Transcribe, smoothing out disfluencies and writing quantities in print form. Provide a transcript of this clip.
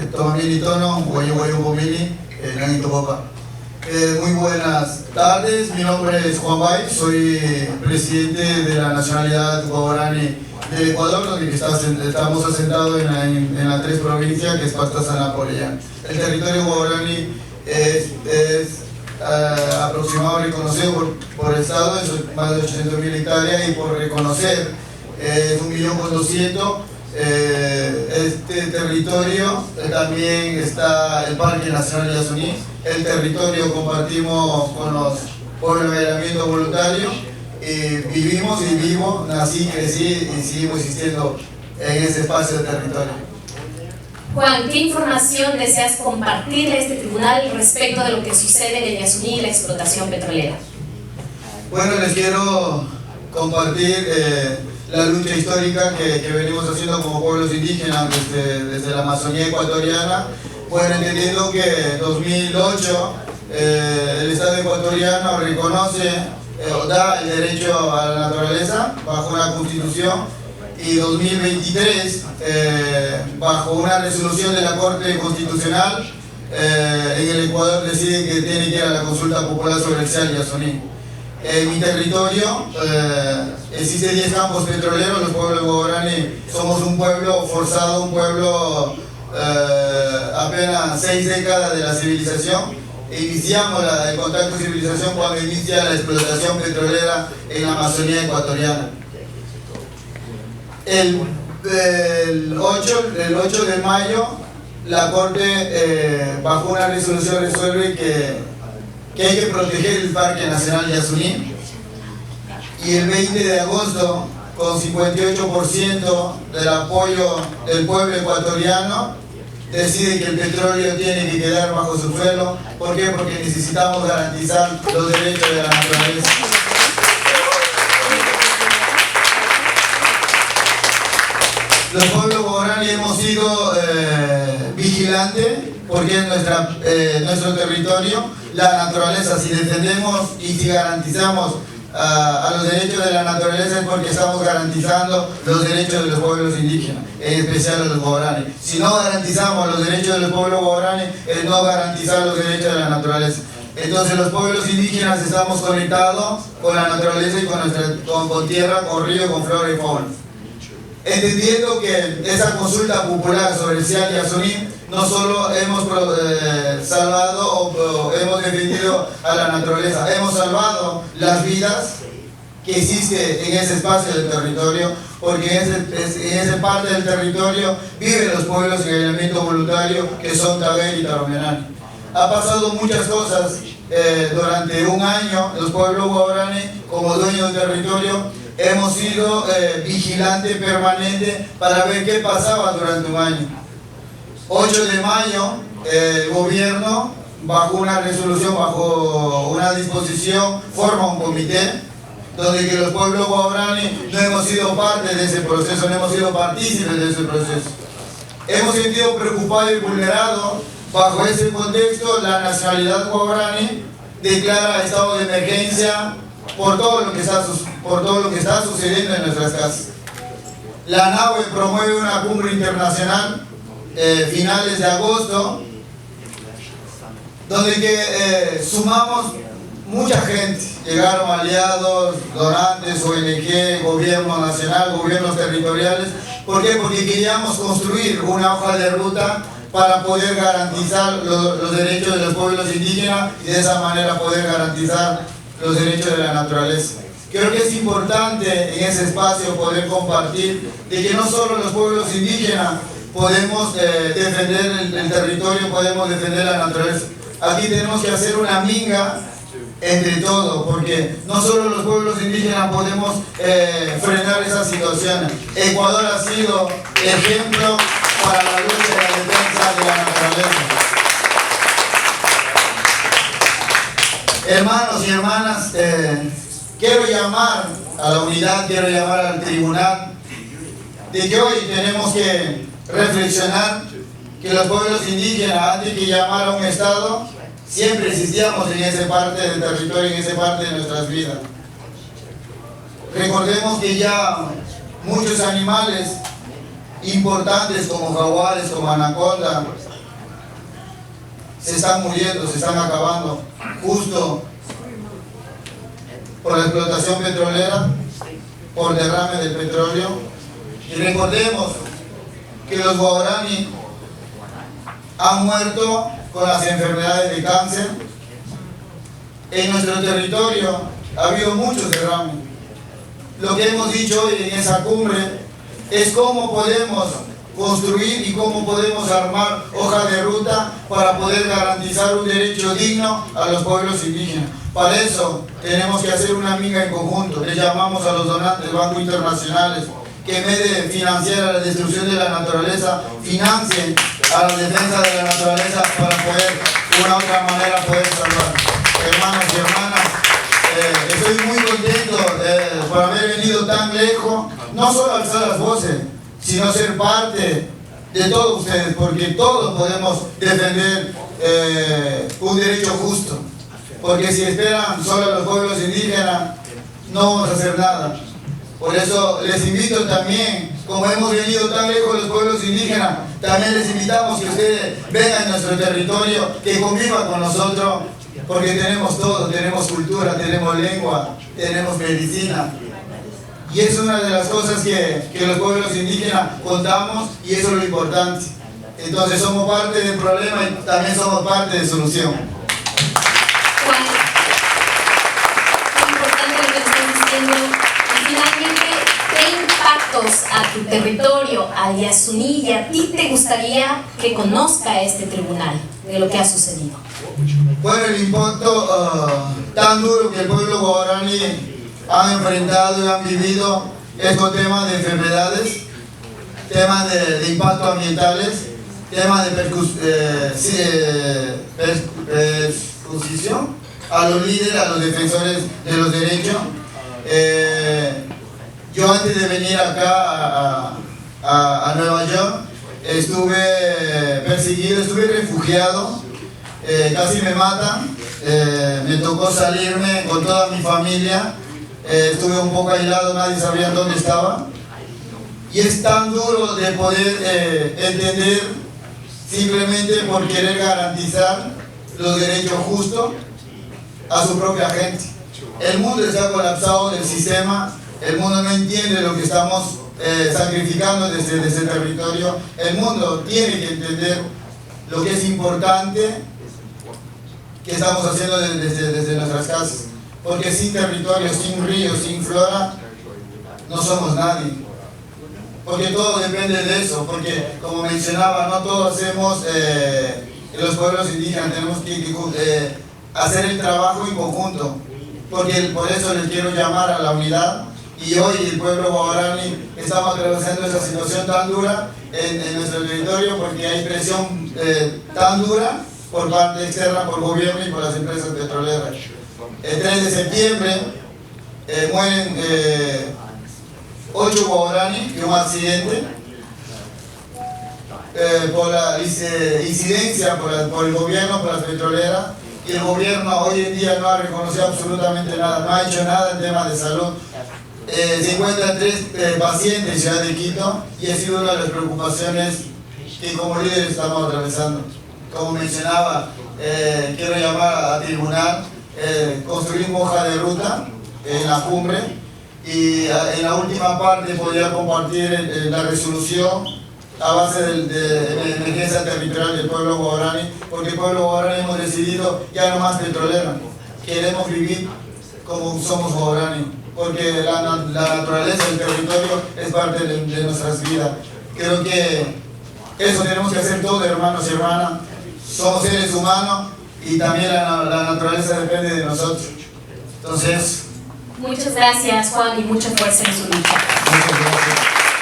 Tomamini Tono, Guayo Bomini, Nanito Papa. Muy buenas tardes, mi nombre es Juan Bay, soy presidente de la nacionalidad guaraní del Ecuador, donde estamos asentados en las tres provincias que es Pastaza Napoleón. El territorio guaraní es aproximado, reconocido por el Estado, es más de 800.000 hectáreas, y por reconocer es 1.200.000. Este territorio también está el Parque Nacional Yasuní. El territorio compartimos con los pueblos de aislamiento voluntario. Vivimos y vivo, nací, crecí y seguimos existiendo en ese espacio de territorio. Juan, ¿qué información deseas compartirle a este tribunal respecto de lo que sucede en el Yasuní y la explotación petrolera? Bueno, les quiero compartir la lucha histórica que venimos haciendo como pueblos indígenas desde la Amazonía ecuatoriana. Bueno, entendiendo que en 2008 el Estado ecuatoriano reconoce o da el derecho a la naturaleza bajo una constitución, y 2023 bajo una resolución de la Corte Constitucional en el Ecuador decide que tiene que ir a la consulta popular sobre el Cial Yasuní. En mi territorio existen 10 campos petroleros. Los pueblos guaraní somos un pueblo forzado, un pueblo apenas 6 décadas de la civilización. Iniciamos el contacto de civilización cuando inicia la explotación petrolera en la Amazonía ecuatoriana. El 8 de mayo la Corte bajo una resolución resuelve que hay que proteger el Parque Nacional Yasuní, y el 20 de agosto, con 58% del apoyo del pueblo ecuatoriano, decide que el petróleo tiene que quedar bajo su suelo. ¿Por qué? Porque necesitamos garantizar los derechos de la naturaleza. Los pueblos guaraní hemos sido vigilantes, porque es nuestro territorio. La naturaleza, si defendemos y si garantizamos a los derechos de la naturaleza, es porque estamos garantizando los derechos de los pueblos indígenas, en especial los guaraní. Si no garantizamos los derechos de los pueblos guaraní, es no garantizar los derechos de la naturaleza. Entonces los pueblos indígenas estamos conectados con la naturaleza y con tierra, con río, con flora y fauna. Entendiendo que esa consulta popular sobre el Cial Yasuní no solo hemos salvado o hemos defendido a la naturaleza, hemos salvado las vidas que existen en ese espacio del territorio, porque en esa parte del territorio viven los pueblos en aislamiento voluntario, que son Taguer y Taromenani. Ha pasado muchas cosas durante un año. Los pueblos guaraní, como dueños del territorio, hemos sido vigilantes permanentes para ver qué pasaba durante un año. 8 de mayo, el gobierno, bajo una resolución, bajo una disposición, forma un comité donde que los pueblos guaraní no hemos sido parte de ese proceso, no hemos sido partícipes de ese proceso. Hemos sentido preocupados y vulnerados. Bajo ese contexto, la nacionalidad guaraní declara estado de emergencia por todo lo que está sucediendo en nuestras casas. La NAWE promueve una cumbre internacional finales de agosto, donde que sumamos mucha gente. Llegaron aliados, donantes, ONG, gobierno nacional, gobiernos territoriales. ¿Por qué? Porque queríamos construir una hoja de ruta para poder garantizar los derechos de los pueblos indígenas y de esa manera poder garantizar los derechos de la naturaleza. Creo que es importante en ese espacio poder compartir de que no solo los pueblos indígenas podemos defender el territorio, podemos defender la naturaleza. Aquí tenemos que hacer una minga entre todos, porque no solo los pueblos indígenas podemos frenar esas situaciones. Ecuador ha sido ejemplo para la lucha y la defensa de la naturaleza. Hermanos y hermanas, quiero llamar a la unidad, quiero llamar al tribunal, de que hoy tenemos que reflexionar que los pueblos indígenas, antes que llamar a un Estado, siempre existíamos en esa parte del territorio, en esa parte de nuestras vidas. Recordemos que ya muchos animales importantes como jaguares, como anaconda, se están muriendo, se están acabando, justo por la explotación petrolera, por derrame del petróleo. Y recordemos que los guaraní han muerto con las enfermedades de cáncer. En nuestro territorio ha habido muchos derrames. Lo que hemos dicho hoy en esa cumbre es cómo podemos construir y cómo podemos armar hoja de ruta para poder garantizar un derecho digno a los pueblos indígenas. Para eso tenemos que hacer una miga en conjunto. Les llamamos a los donantes, bancos internacionales, que en vez de financiar a la destrucción de la naturaleza, financien a la defensa de la naturaleza para poder, de una u otra manera, poder salvar. Hermanos y hermanas, estoy muy contento por haber venido tan lejos, no solo alzar las voces, sino ser parte de todos ustedes, porque todos podemos defender un derecho justo. Porque si esperan solo a los pueblos indígenas, no vamos a hacer nada. Por eso les invito también, como hemos venido tan lejos los pueblos indígenas, también les invitamos que ustedes vengan a nuestro territorio, que convivan con nosotros, porque tenemos todo, tenemos cultura, tenemos lengua, tenemos medicina. Y es una de las cosas que los pueblos indígenas contamos, y eso es lo importante. Entonces somos parte del problema y también somos parte de la solución. Juan, muy importante lo que estás diciendo. Y finalmente, ¿qué impactos a tu territorio, a Yasuní y a ti te gustaría que conozca este tribunal de lo que ha sucedido? Bueno, el impacto tan duro que el pueblo guaraní han enfrentado y han vivido es con temas de enfermedades, temas de impactos ambientales, temas de persecución a los líderes, a los defensores de los derechos. Yo antes de venir acá a Nueva York estuve perseguido, estuve refugiado, casi me matan, me tocó salirme con toda mi familia. Estuve un poco aislado, nadie sabía dónde estaba. Y es tan duro de poder entender simplemente por querer garantizar los derechos justos a su propia gente. El mundo está colapsado del sistema, el mundo no entiende lo que estamos sacrificando desde ese territorio. El mundo tiene que entender lo que es importante que estamos haciendo desde nuestras casas. Porque sin territorio, sin ríos, sin flora, no somos nadie. Porque todo depende de eso, porque como mencionaba, no todos hacemos, los pueblos indígenas tenemos que hacer el trabajo en conjunto. Porque por eso les quiero llamar a la unidad. Y hoy el pueblo guaraní estamos atravesando esa situación tan dura en nuestro territorio, porque hay presión tan dura por parte externa, por el gobierno y por las empresas petroleras. El 3 de septiembre mueren 8 guaraní en un accidente por la incidencia por el gobierno, por las petroleras, y el gobierno hoy en día no ha reconocido absolutamente nada, no ha hecho nada en temas de salud. Se encuentran 3 pacientes en Ciudad de Quito y ha sido una de las preocupaciones que como líderes estamos atravesando. Como mencionaba, quiero llamar al tribunal, construimos hoja de ruta en la cumbre y en la última parte podría compartir la resolución a base de emergencia territorial del pueblo guaraní, porque el pueblo guaraní hemos decidido ya no más petrolero, queremos vivir como somos guaraní, porque la naturaleza del territorio es parte de nuestras vidas. Creo que eso tenemos que hacer todos, hermanos y hermanas. Somos seres humanos y también la naturaleza depende de nosotros. Entonces, muchas gracias, Juan, y mucha fuerza en su lucha. Muchas gracias.